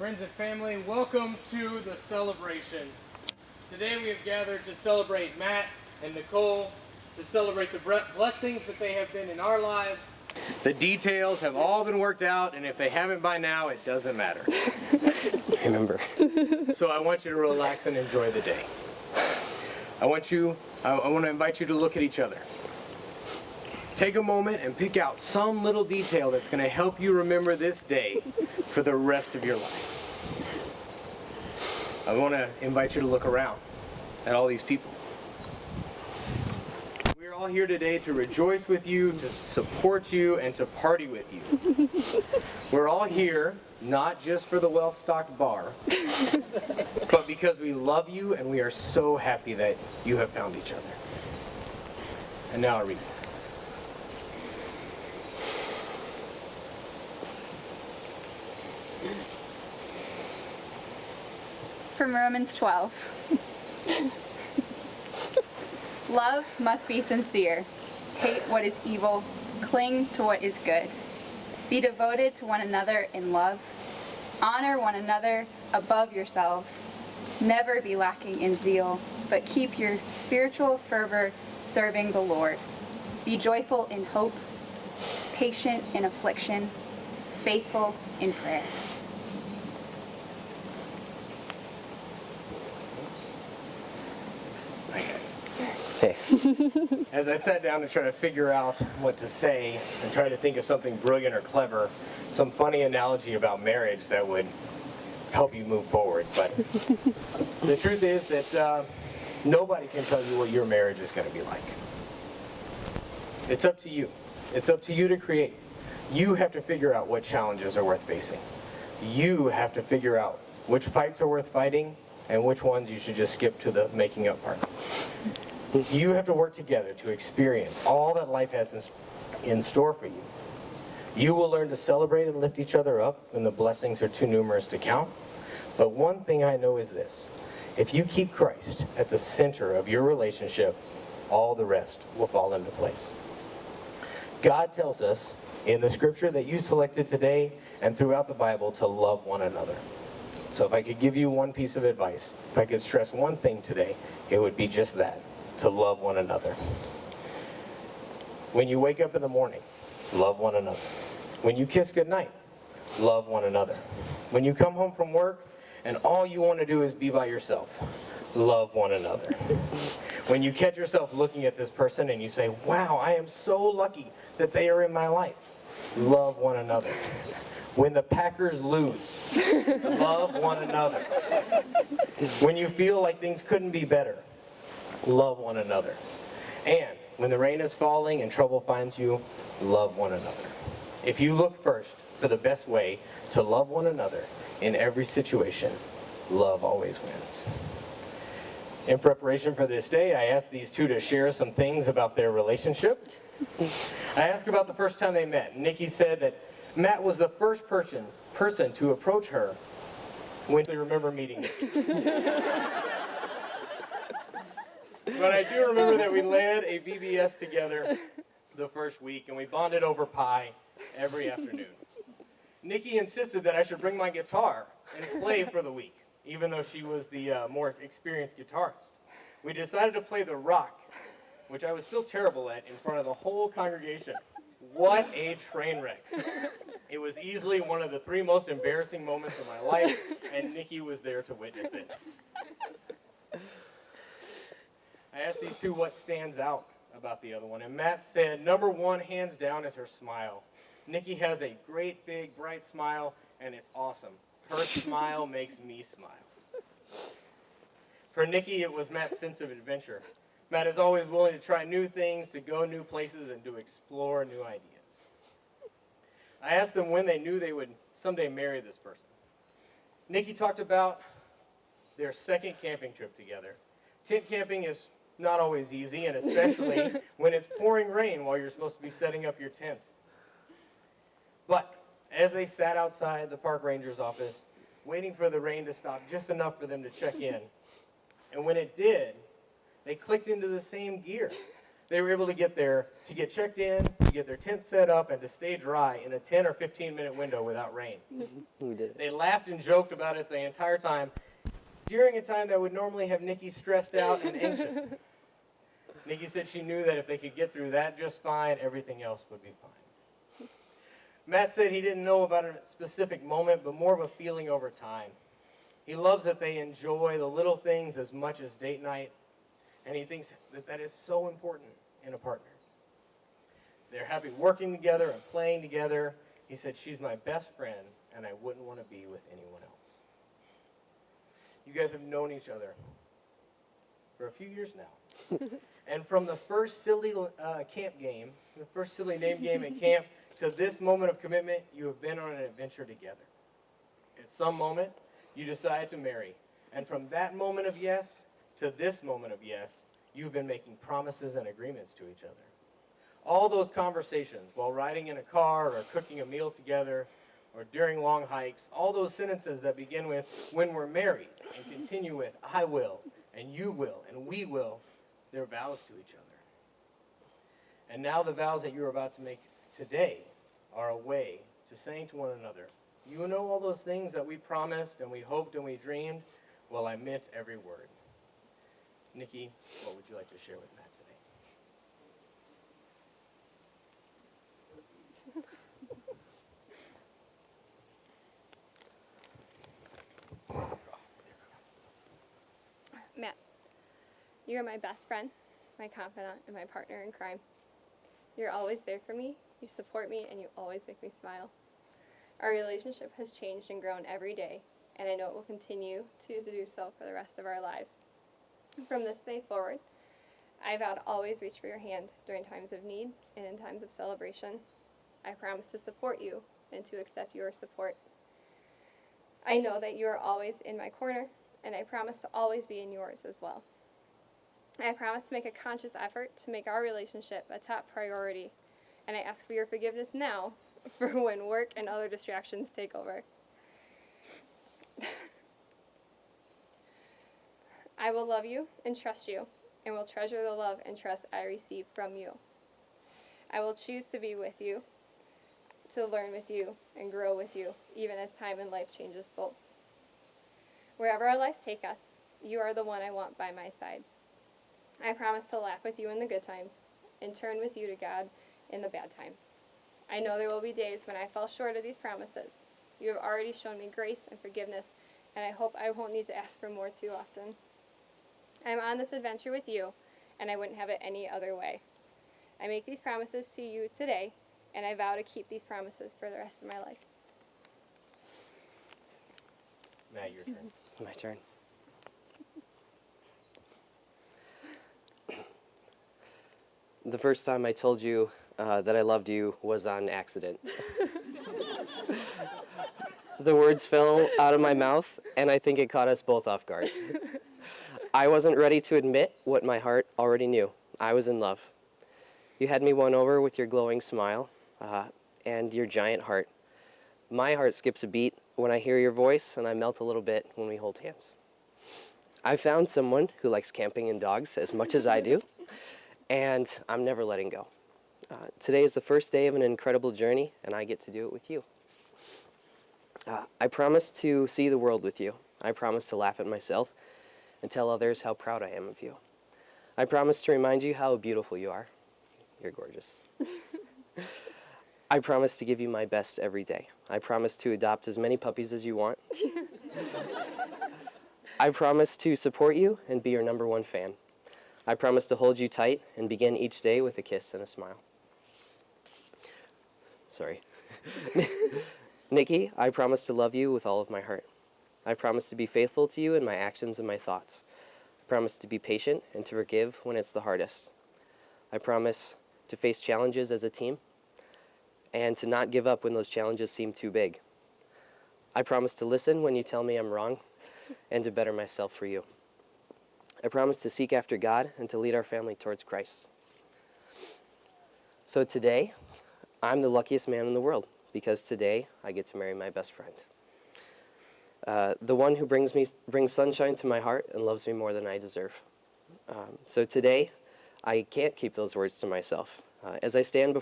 Friends and family, welcome to the celebration. Today we have gathered to celebrate Matt and Nicole, to celebrate the blessings that they have been in our lives. The details have all been worked out, and if they haven't by now, it doesn't matter. Remember. So I want you to relax and enjoy the day. I want to invite you to look at each other. Take a moment and pick out some little detail that's going to help you remember this day for the rest of your lives. I want to invite you to look around at all these people. We're all here today to rejoice with you, to support you, and to party with you. We're all here not just for the well-stocked bar, but because we love you and we are so happy that you have found each other. And now I'll read. From Romans 12. Love must be sincere. Hate what is evil. Cling to what is good. Be devoted to one another in love. Honor one another above yourselves. Never be lacking in zeal, but keep your spiritual fervor serving the Lord. Be joyful in hope, patient in affliction, faithful in prayer. Hey. As I sat down to try to figure out what to say and try to think of something brilliant or clever, some funny analogy about marriage that would help you move forward. But the truth is that nobody can tell you what your marriage is going to be like. It's up to you. It's up to you to create. You have to figure out what challenges are worth facing. You have to figure out which fights are worth fighting and which ones you should just skip to the making up part. You have to work together to experience all that life has in store for you. You will learn to celebrate and lift each other up when the blessings are too numerous to count. But one thing I know is this: if you keep Christ at the center of your relationship, all the rest will fall into place. God tells us in the scripture that you selected today and throughout the Bible to love one another. So if I could give you one piece of advice, if I could stress one thing today, it would be just that: to love one another. When you wake up in the morning, love one another. When you kiss goodnight, love one another. When you come home from work and all you want to do is be by yourself, love one another. When you catch yourself looking at this person and you say, wow, I am so lucky that they are in my life, love one another. When the Packers lose, love one another. When you feel like things couldn't be better, love one another. And when the rain is falling and trouble finds you, love one another. If you look first for the best way to love one another in every situation, love always wins. In preparation for this day, I asked these two to share some things about their relationship. I asked about the first time they met. Nikki said that Matt was the first person to approach her when they remember meeting Nikki. But I do remember that we led a VBS together the first week, and we bonded over pie every afternoon. Nikki insisted that I should bring my guitar and play for the week, even though she was the more experienced guitarist. We decided to play the rock, which I was still terrible at, in front of the whole congregation. What a train wreck. It was easily one of the 3 most embarrassing moments of my life, and Nikki was there to witness it. I asked these two what stands out about the other one, and Matt said, number one, hands down, is her smile. Nikki has a great, big, bright smile, and it's awesome. Her smile makes me smile. For Nikki, it was Matt's sense of adventure. Matt is always willing to try new things, to go new places, and to explore new ideas. I asked them when they knew they would someday marry this person. Nikki talked about their second camping trip together. Tent camping is not always easy, and especially when it's pouring rain while you're supposed to be setting up your tent. But as they sat outside the park ranger's office, waiting for the rain to stop just enough for them to check in, and when it did, they clicked into the same gear. they were able to get checked in, to get their tent set up, and to stay dry in a 10 or 15-minute window without rain. We did it. They laughed and joked about it the entire time, during a time that would normally have Nikki stressed out and anxious. Nikki said she knew that if they could get through that just fine, everything else would be fine. Matt said he didn't know about a specific moment, but more of a feeling over time. He loves that they enjoy the little things as much as date night, and he thinks that that is so important in a partner. They're happy working together and playing together. He said, she's my best friend, and I wouldn't want to be with anyone else. You guys have known each other for a few years now. And from the first silly camp game, the first silly name game at camp, to this moment of commitment, you have been on an adventure together. At some moment, you decide to marry. And from that moment of yes to this moment of yes, you've been making promises and agreements to each other. All those conversations while riding in a car or cooking a meal together or during long hikes, all those sentences that begin with, when we're married, and continue with, I will, and you will, and we will, they're vows to each other. And now the vows that you're about to make today are a way to saying to one another, you know all those things that we promised and we hoped and we dreamed? Well, I meant every word. Nikki, what would you like to share with Matt today? Matt, you are my best friend, my confidant, and my partner in crime. You're always there for me, you support me, and you always make me smile. Our relationship has changed and grown every day, and I know it will continue to do so for the rest of our lives. From this day forward, I vow to always reach for your hand during times of need and in times of celebration. I promise to support you and to accept your support. I know that you are always in my corner, and I promise to always be in yours as well. I promise to make a conscious effort to make our relationship a top priority, and I ask for your forgiveness now for when work and other distractions take over. I will love you and trust you, and will treasure the love and trust I receive from you. I will choose to be with you, to learn with you, and grow with you, even as time and life changes both. Wherever our lives take us, you are the one I want by my side. I promise to laugh with you in the good times, and turn with you to God in the bad times. I know there will be days when I fall short of these promises. You have already shown me grace and forgiveness, and I hope I won't need to ask for more too often. I am on this adventure with you, and I wouldn't have it any other way. I make these promises to you today, and I vow to keep these promises for the rest of my life. Matt, your turn. My turn. The first time I told you that I loved you was on accident. The words fell out of my mouth, and I think it caught us both off guard. I wasn't ready to admit what my heart already knew. I was in love. You had me won over with your glowing smile and your giant heart. My heart skips a beat when I hear your voice, and I melt a little bit when we hold hands. I found someone who likes camping and dogs as much as I do, and I'm never letting go. Today is the first day of an incredible journey, and I get to do it with you. I promise to see the world with you. I promise to laugh at myself and tell others how proud I am of you. I promise to remind you how beautiful you are. You're gorgeous. I promise to give you my best every day. I promise to adopt as many puppies as you want. I promise to support you and be your #1 fan. I promise to hold you tight and begin each day with a kiss and a smile. Sorry. Nikki, I promise to love you with all of my heart. I promise to be faithful to you in my actions and my thoughts. I promise to be patient and to forgive when it's the hardest. I promise to face challenges as a team and to not give up when those challenges seem too big. I promise to listen when you tell me I'm wrong and to better myself for you. I promise to seek after God and to lead our family towards Christ. So today, I'm the luckiest man in the world because today I get to marry my best friend. The one who brings sunshine to my heart and loves me more than I deserve. So today, I can't keep those words to myself. As I stand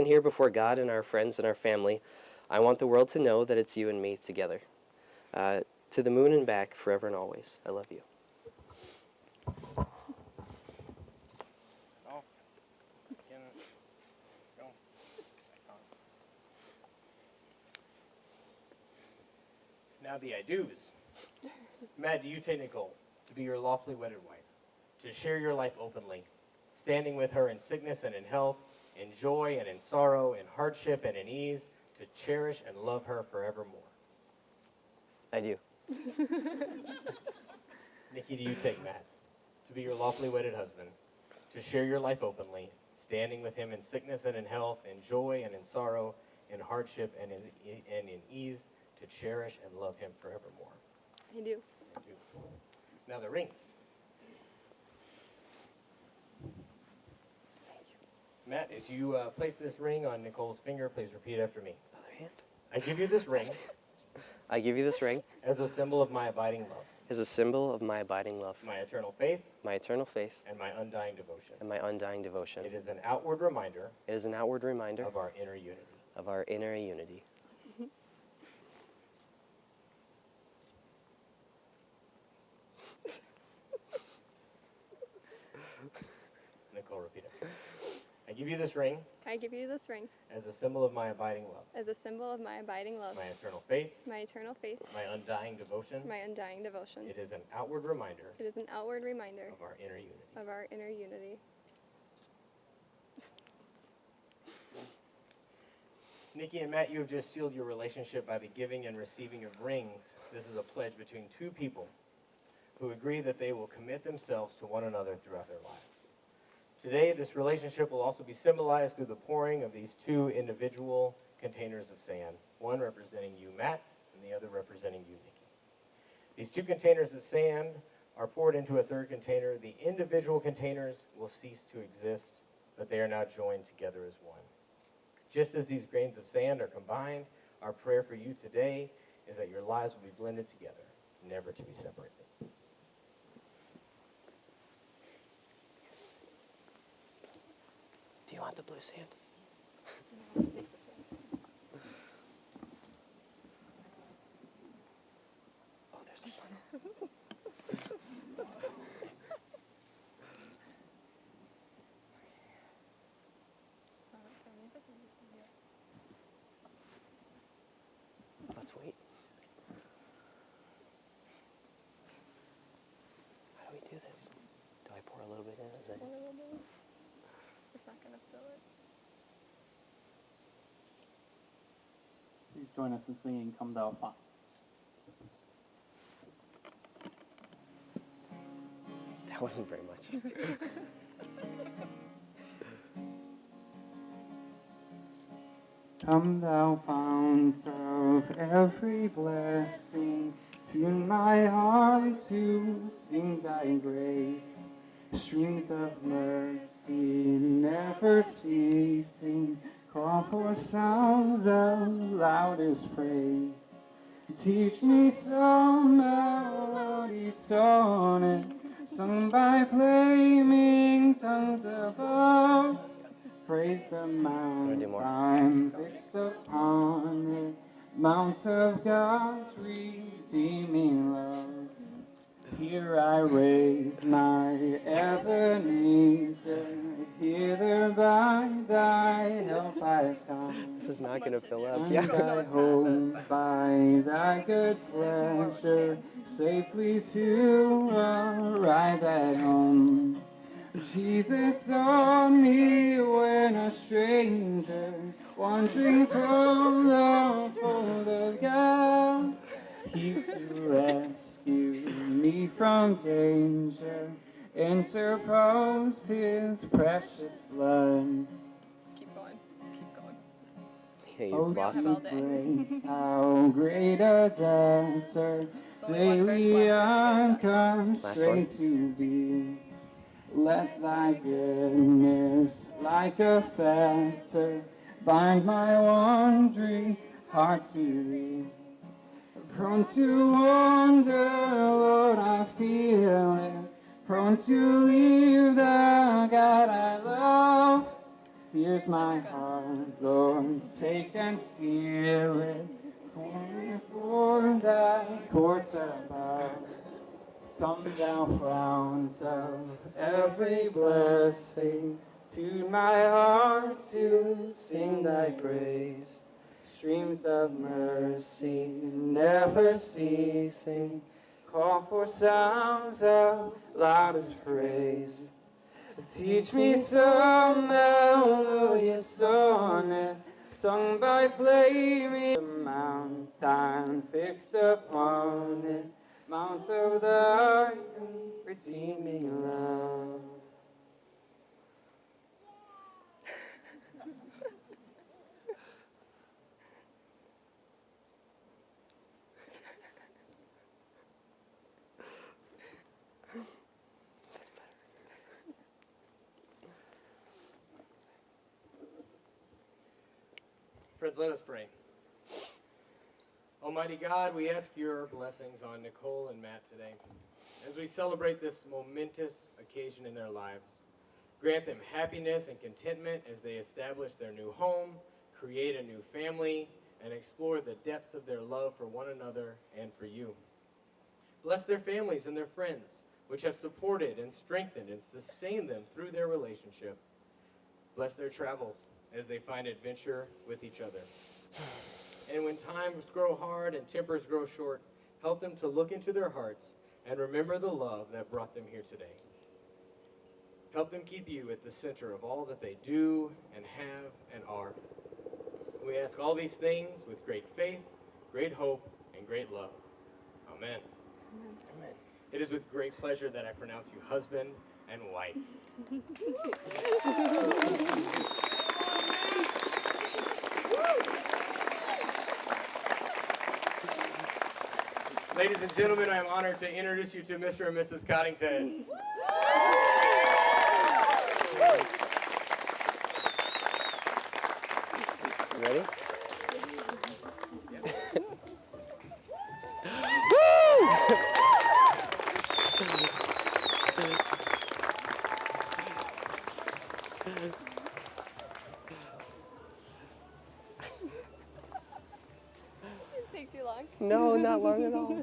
here before God and our friends and our family, I want the world to know that it's you and me together. To the moon and back, forever and always. I love you. Now the I do's. Matt, do you take Nicole to be your lawfully wedded wife, to share your life openly, standing with her in sickness and in health, in joy and in sorrow, in hardship and in ease, to cherish and love her forevermore? I do. Nikki, do you take Matt to be your lawfully wedded husband, to share your life openly, standing with him in sickness and in health, in joy and in sorrow, in hardship and in ease, to cherish and love him forevermore? I do. I do. Now the rings. Matt, as you place this ring on Nicole's finger, please repeat after me. Other hand. I give you this ring I give you this ring as a symbol of my abiding love, as a symbol of my abiding love, my eternal faith, my eternal faith, and my undying devotion. and my undying devotion. It is an outward reminder It is an outward reminder of our inner unity. of our inner unity. Nicole, repeat it. I give you this ring I give you this ring as a symbol of my abiding love, as a symbol of my abiding love, my eternal faith, my eternal faith, my undying devotion. my undying devotion. It is an outward reminder It is an outward reminder of our inner unity. of our inner unity. Nikki and Matt, you have just sealed your relationship by the giving and receiving of rings. This is a pledge between two people who agree that they will commit themselves to one another throughout their lives. Today, this relationship will also be symbolized through the pouring of these two individual containers of sand, one representing you, Matt, and the other representing you, Nikki. These two containers of sand are poured into a third container. The individual containers will cease to exist, but they are now joined together as one. Just as these grains of sand are combined, our prayer for you today is that your lives will be blended together, never to be separated. Do you want the blue sand? Oh, there's the funnel. Let's wait. How do we do this? Do I pour a little bit in? Is that It's not going to fill it. Please join us in singing Come Thou Fount. That wasn't very much. Come thou fount of every blessing, tune my heart to sing thy grace. Streams of mercy never ceasing, call for sounds of loudest praise. Teach me some melody sonnet, sung by flaming tongues above. Praise the mount I'm fixed upon it, mount of God's redeeming love. Here I raise my Ebenezer, hither by thy help I come. This is not going to fill up. And Yeah. I hope by thy good pleasure safely to arrive at home. Jesus saw me when a stranger, wandering from the fold of God. He to rescue me from danger, interposed his precious blood. Keep going. Keep going. Yeah, you Oh, lost sweet him. grace, how great a debtor, only one verse daily left, I so come Last straight one. to be. Let thy goodness, like a fetter, bind my wandering heart to thee. Prone to wander, Lord, I feel it. Prone Don't you leave the God I love. Here's my heart, Lord, take and seal it. For thy courts above. Come down frowns of every blessing to my heart to sing thy praise. Streams of mercy never ceasing, call for sounds of loudest praise. Teach me some melodious sonnet, sung by flaming the mountain fixed upon it, mount of thy redeeming love. Friends, let us pray. Almighty God, we ask your blessings on Nicole and Matt today. As we celebrate this momentous occasion in their lives, grant them happiness and contentment as they establish their new home, create a new family, and explore the depths of their love for one another and for you. Bless their families and their friends, which have supported and strengthened and sustained them through their relationship. Bless their travels as they find adventure with each other. And when times grow hard and tempers grow short, help them to look into their hearts and remember the love that brought them here today. Help them keep you at the center of all that they do and have and are. We ask all these things with great faith, great hope, and great love. Amen. Amen. It is with great pleasure that I pronounce you husband and wife. Ladies and gentlemen, I am honored to introduce you to Mr. and Mrs. Coddington. You ready? Didn't take too long. No, not long at all.